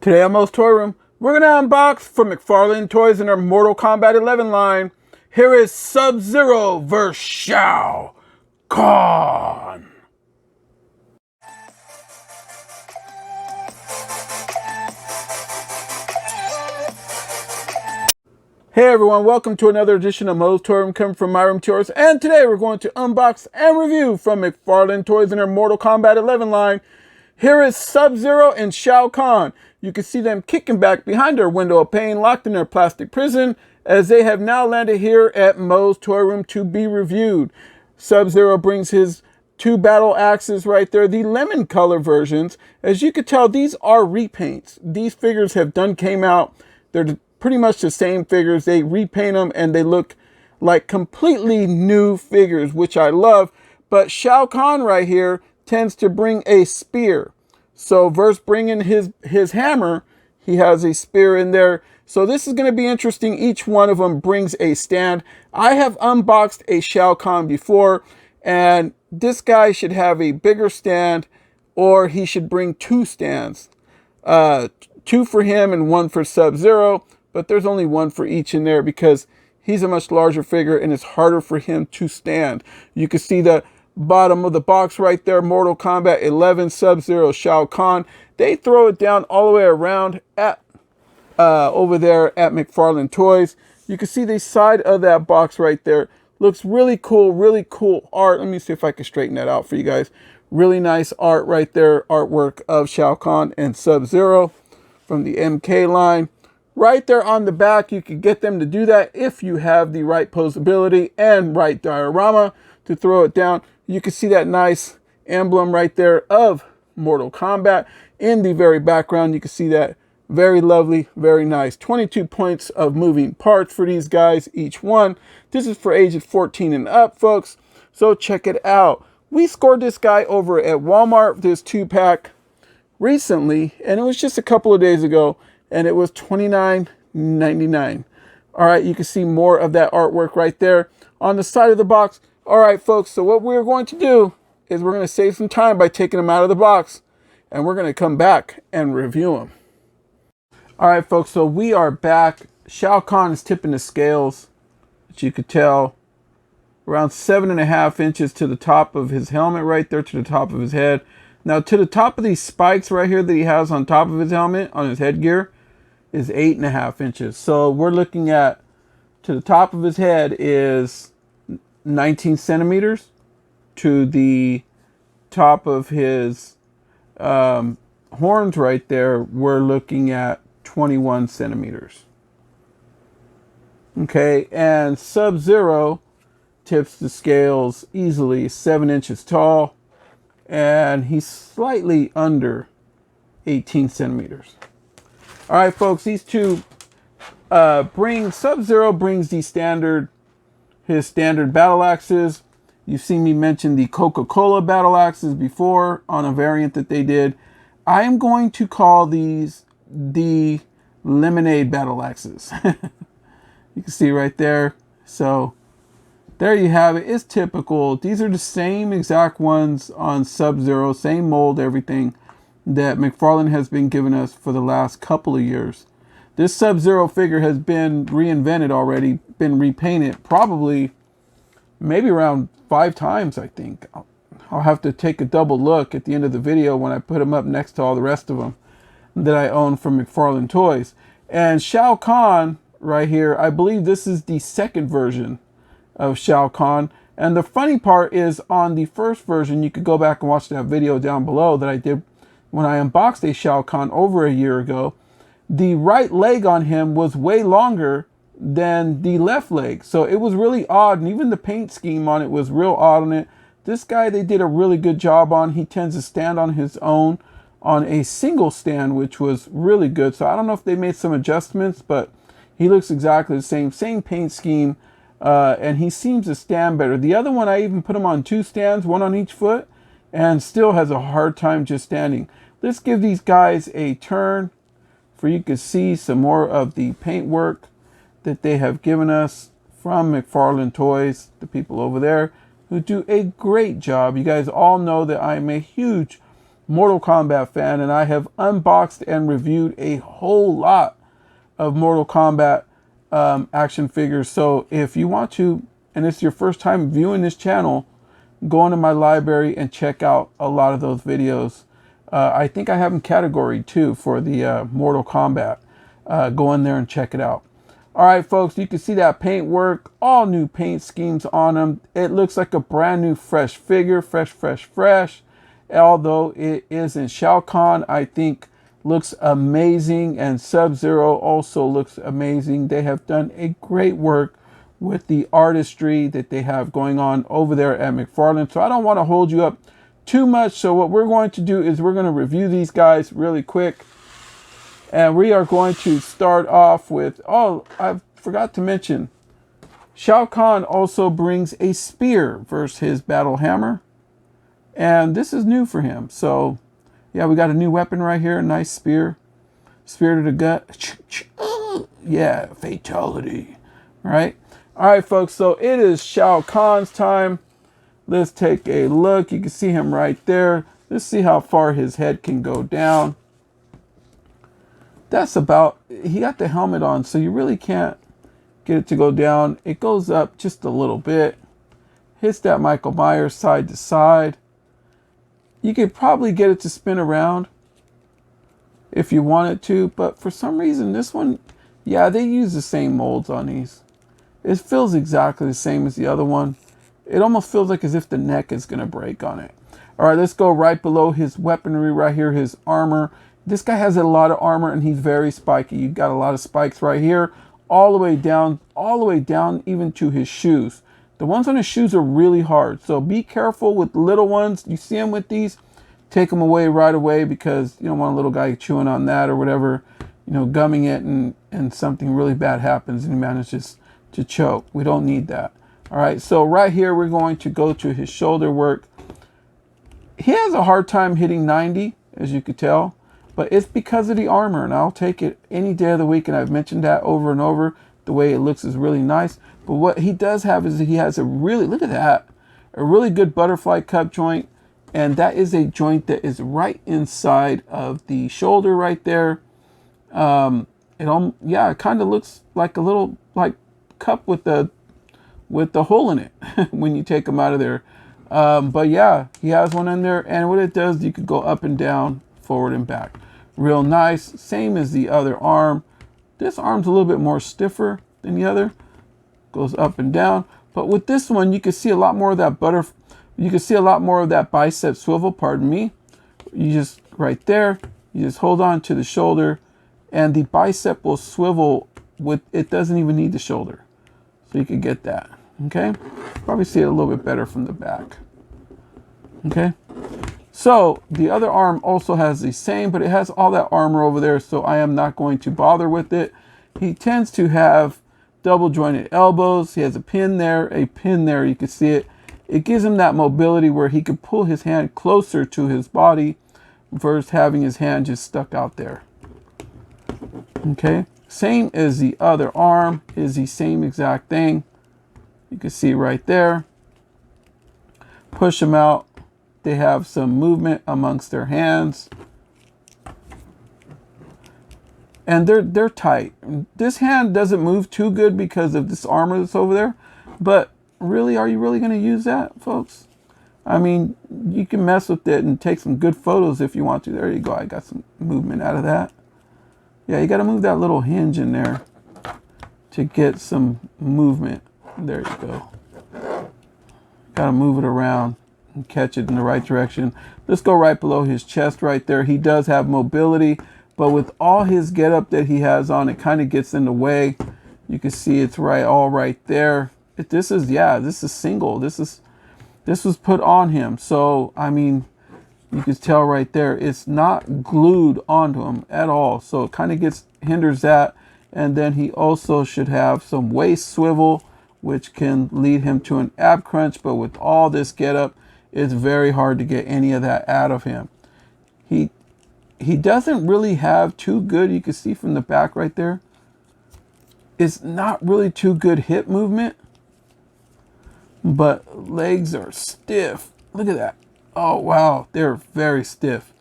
Today on MOE'S Toy Room, we're going to unbox from McFarlane Toys in their Mortal Kombat 11 line. Here is SubZero vs. Shao Kahn. Hey everyone, welcome to another edition of MOE'S Toy Room coming from my room to yours. And today we're going to unbox and review from McFarlane Toys in their Mortal Kombat 11 line. Here is SubZero and Shao Kahn. You can see them kicking back behind their window of pain, locked in their plastic prison, as they have now landed here at MOE'S Toy Room to be reviewed. SubZero brings his two battle axes right there, the lemon color versions. As you can tell, these are repaints. These figures came out. They're pretty much the same figures. They repaint them and they look like completely new figures, which I love. But Shao Kahn right here tends to bring a spear. So versus bringing his hammer, he has a spear in there. So this is going to be interesting. Each one of them brings a stand. I have unboxed a Shao Kahn before, and this guy should have a bigger stand, or he should bring two stands. Two for him and one for SubZero, but there's only one for each in there because he's a much larger figure and it's harder for him to stand. You can see the bottom of the box right there, Mortal Kombat 11, SubZero, Shao Kahn. They throw it down all the way around at over there at McFarlane Toys. You can see the side of that box right there. Looks really cool art. Let me see if I can straighten that out for you guys. Really nice art right there, artwork of Shao Kahn and SubZero from the MK line. Right there on the back, you can get them to do that if you have the right posability and right diorama to throw it down. You can see that nice emblem right there of Mortal Kombat. In the very background, you can see that. Very lovely, very nice. 22 points of moving parts for these guys, each one. This is for ages 14 and up, folks. So check it out. We scored this guy over at Walmart, this 2-pack, recently, and it was just a couple of days ago, and it was $29.99. All right, you can see more of that artwork right there on the side of the box. All right, folks, so what we're going to do is we're going to save some time by taking them out of the box, and we're going to come back and review them. All right, folks, so we are back. Shao Kahn is tipping the scales, as you could tell, around 7.5 inches to the top of his helmet right there, to the top of his head. Now, to the top of these spikes right here that he has on top of his helmet, on his headgear, is 8.5 inches. So we're looking at, to the top of his head is 19 centimeters. To the top of his horns right there, we're looking at 21 centimeters. Okay, and SubZero tips the scales easily 7 inches tall, and he's slightly under 18 centimeters. All right, folks, these two SubZero brings his standard battle axes. You've seen me mention the Coca-Cola battle axes before on a variant that they did. I am going to call these the lemonade battle axes. You can see right there. So there you have it. It's typical. These are the same exact ones on SubZero, same mold, everything that McFarlane has been giving us for the last couple of years. This SubZero figure has been reinvented already, been repainted probably maybe around 5 times, I think. I'll have to take a double look at the end of the video when I put him up next to all the rest of them that I own from McFarlane Toys. And Shao Kahn right here, I believe this is the second version of Shao Kahn. And the funny part is, on the first version, you could go back and watch that video down below that I did when I unboxed a Shao Kahn over a year ago. The right leg on him was way longer than the left leg. So it was really odd, and even the paint scheme on it was real odd on it. This guy, they did a really good job on. He tends to stand on his own on a single stand, which was really good. So I don't know if they made some adjustments, but he looks exactly the same paint scheme, and he seems to stand better. The other one, I even put him on 2 stands, one on each foot, and still has a hard time just standing. Let's give these guys a turn for you to see some more of the paint work that they have given us from McFarlane Toys, the people over there who do a great job. You guys all know that I'm a huge Mortal Kombat fan, and I have unboxed and reviewed a whole lot of Mortal Kombat action figures. So if you want to, and it's your first time viewing this channel, go into my library and check out a lot of those videos. I think I have them categorized too for the Mortal Kombat. Go in there and check it out. All right, folks, you can see that paint work, all new paint schemes on them. It looks like a brand new fresh figure, fresh. Although it is in Shao Kahn, I think looks amazing, and SubZero also looks amazing. They have done a great work with the artistry that they have going on over there at McFarlane. So I don't want to hold you up too much. So what we're going to do is we're going to review these guys really quick. And we are going to start off with, oh, I forgot to mention, Shao Kahn also brings a spear versus his battle hammer. And this is new for him. So, yeah, we got a new weapon right here. A nice spear. Spear to the gut. Yeah, fatality. All right. All right, folks. So it is Shao Kahn's time. Let's take a look. You can see him right there. Let's see how far his head can go down. That's about, he got the helmet on, so you really can't get it to go down. It goes up just a little bit. Hits that Michael Myers side to side. You could probably get it to spin around if you wanted to, but for some reason this one, yeah, they use the same molds on these. It feels exactly the same as the other one. It almost feels like as if the neck is going to break on it. All right, let's go right below his weaponry right here, his armor. This guy has a lot of armor and he's very spiky. You've got a lot of spikes right here, all the way down even to his shoes. The ones on his shoes are really hard. So be careful with little ones. You see them with these, take them away right away, because you don't want a little guy chewing on that or whatever, you know, gumming it, and something really bad happens and he manages to choke. We don't need that. All right, so right here we're going to go to his shoulder work. He has a hard time hitting 90, as you could tell. But it's because of the armor, and I'll take it any day of the week, and I've mentioned that over and over. The way it looks is really nice. But what he does have is that he has a really, look at that, a really good butterfly cup joint. And that is a joint that is right inside of the shoulder right there. It kind of looks like a little cup with the hole in it when you take them out of there. But yeah, he has one in there, and what it does, you could go up and down, forward and back. Real nice. Same as the other arm. This arm's a little bit more stiffer than the other. Goes up and down. But with this one, you can see a lot more of that you can see a lot more of that bicep swivel, pardon me. You just, right there, you just hold on to the shoulder, and the bicep will swivel with, it doesn't even need the shoulder. So you can get that. Okay? Probably see it a little bit better from the back. Okay? So the other arm also has the same, but it has all that armor over there, so I am not going to bother with it. He tends to have double jointed elbows. He has a pin there, you can see it. It gives him that mobility where he can pull his hand closer to his body versus having his hand just stuck out there. Okay, same as the other arm, is the same exact thing. You can see right there. Push them out. They have some movement amongst their hands. And they're tight. This hand doesn't move too good because of this armor that's over there. But really, are you really going to use that, folks? I mean, you can mess with it and take some good photos if you want to. There you go. I got some movement out of that. Yeah, you got to move that little hinge in there to get some movement. There you go. Got to move it around and catch it in the right direction. Let's go right below his chest right there. He does have mobility, but with all his getup that he has on, it kind of gets in the way. You can see it's all right there. This is single. This was put on him. So, I mean, you can tell right there, it's not glued onto him at all. So it kind of hinders that. And then he also should have some waist swivel, which can lead him to an ab crunch. But with all this getup, it's very hard to get any of that out of him. He doesn't really have too good, you can see from the back right there, it's not really too good hip movement, but legs are stiff. Look at that. Oh, wow. They're very stiff.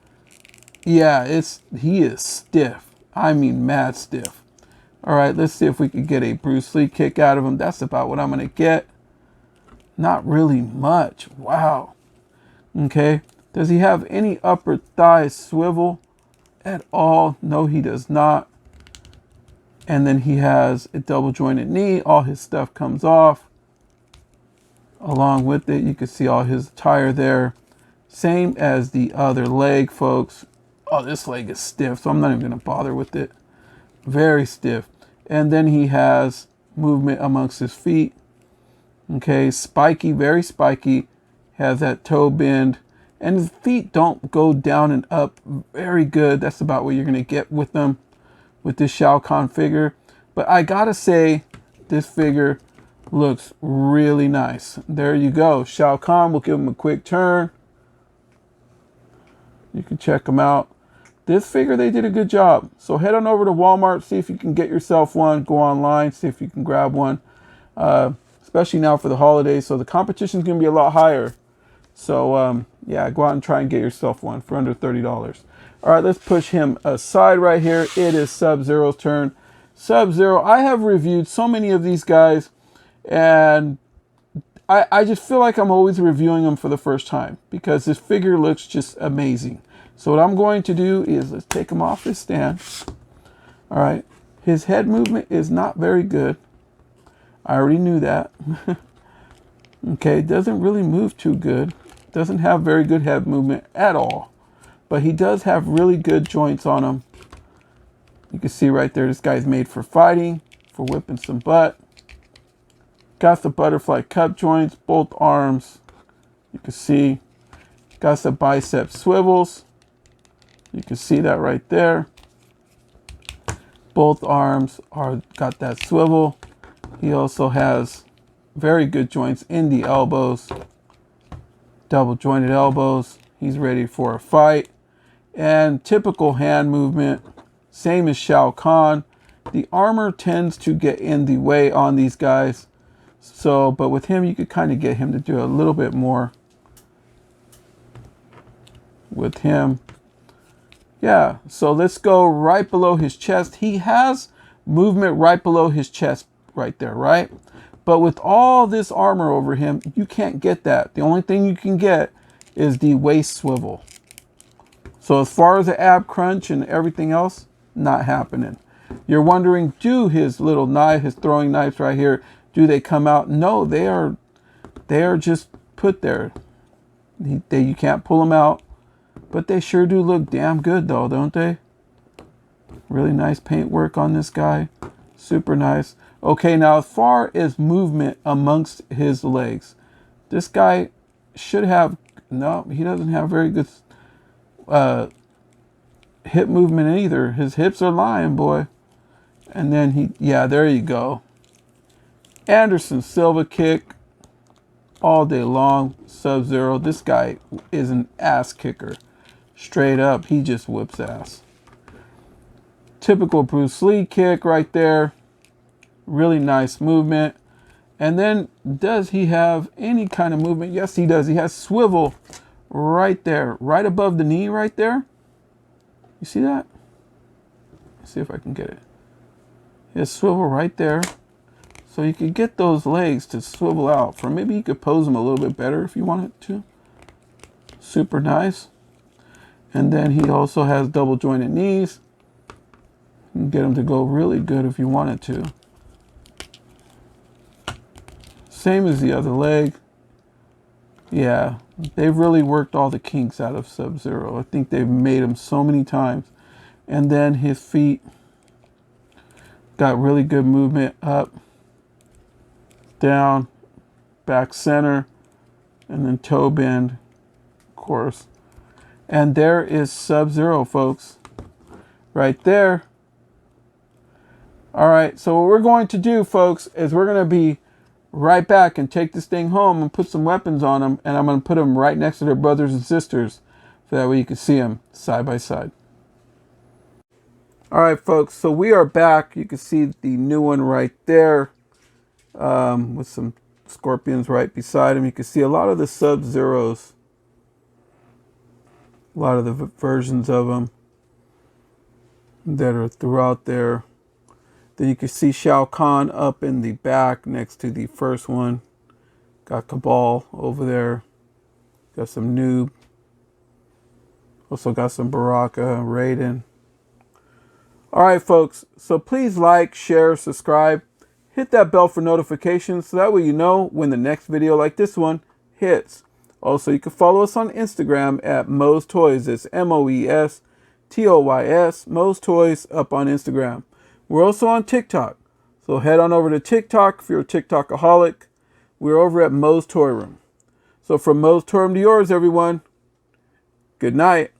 Yeah, he is stiff. I mean, mad stiff. All right, let's see if we could get a Bruce Lee kick out of him. That's about what I'm going to get. Not really much. Wow. Okay. Does he have any upper thigh swivel at all? No, he does not. And then he has a double jointed knee. All his stuff comes off. Along with it, you can see all his attire there. Same as the other leg, folks. Oh, this leg is stiff, so I'm not even going to bother with it. Very stiff. And then he has movement amongst his feet. Okay, spiky, very spiky. Has that toe bend. And his feet don't go down and up. Very good. That's about what you're going to get with them, with this Shao Kahn figure. But I got to say, this figure looks really nice. There you go. Shao Kahn. We'll give him a quick turn. You can check them out. This figure, they did a good job. So head on over to Walmart, see if you can get yourself one. Go online, see if you can grab one. Especially now for the holidays. So the competition is going to be a lot higher. So yeah, go out and try and get yourself one for under $30. All right, let's push him aside right here. It is SubZero's turn. SubZero, I have reviewed so many of these guys. And I just feel like I'm always reviewing them for the first time. Because this figure looks just amazing. So what I'm going to do is let's take him off his stand. All right. His head movement is not very good. I already knew that. Okay. Doesn't really move too good. Doesn't have very good head movement at all. But he does have really good joints on him. You can see right there, this guy's made for fighting, for whipping some butt. Got the butterfly cup joints, both arms. You can see. Got the bicep swivels. You can see that right there. Both arms are got that swivel. He also has very good joints in the elbows. Double jointed elbows. He's ready for a fight. And typical hand movement. Same as Shao Kahn. The armor tends to get in the way on these guys. So, but with him, you could kind of get him to do a little bit more. With him. Yeah, so let's go right below his chest. He has movement right below his chest right there, right? But with all this armor over him, you can't get that. The only thing you can get is the waist swivel. So as far as the ab crunch and everything else, not happening. You're wondering, do his little knife, his throwing knives right here, do they come out? No, they are just put there. You can't pull them out. But they sure do look damn good though, don't they? Really nice paint work on this guy. Super nice. Okay, now as far as movement amongst his legs, this guy should have, no, he doesn't have very good hip movement either. His hips are lying, boy. And then yeah, there you go. Anderson Silva kick all day long. SubZero. This guy is an ass kicker. Straight up, he just whips ass. Typical Bruce Lee kick right there. Really nice movement. And then, does he have any kind of movement? Yes, he does. He has swivel right there. Right above the knee right there. You see that? Let's see if I can get it. He has swivel right there. So you could get those legs to swivel out. For maybe you could pose them a little bit better if you wanted to. Super nice. And then he also has double jointed knees. You can get him to go really good if you wanted to. Same as the other leg. Yeah, they've really worked all the kinks out of SubZero. I think they've made him so many times. And then his feet got really good movement up, down, back center, and then toe bend, of course. And there is SubZero, folks. Right there. All right, so what we're going to do, folks, is we're going to be right back and take this thing home and put some weapons on them. And I'm going to put them right next to their brothers and sisters. So that way you can see them side by side. All right, folks, so we are back. You can see the new one right there with some scorpions right beside him. You can see a lot of the SubZeros A lot of the versions of them that are throughout there. Then you can see Shao Kahn up in the back next to the first one. Got Cabal over there. Got some Noob. Also got some Baraka, Raiden. Alright folks, so please like, share, subscribe. Hit that bell for notifications so that way you know when the next video like this one hits. Also, you can follow us on Instagram at MOE'S Toys. It's MOE'S TOYS, MOE'S Toys up on Instagram. We're also on TikTok. So head on over to TikTok if you're a TikTokaholic. We're over at MOE'S Toy Room. So from MOE'S Toy Room to yours, everyone, good night.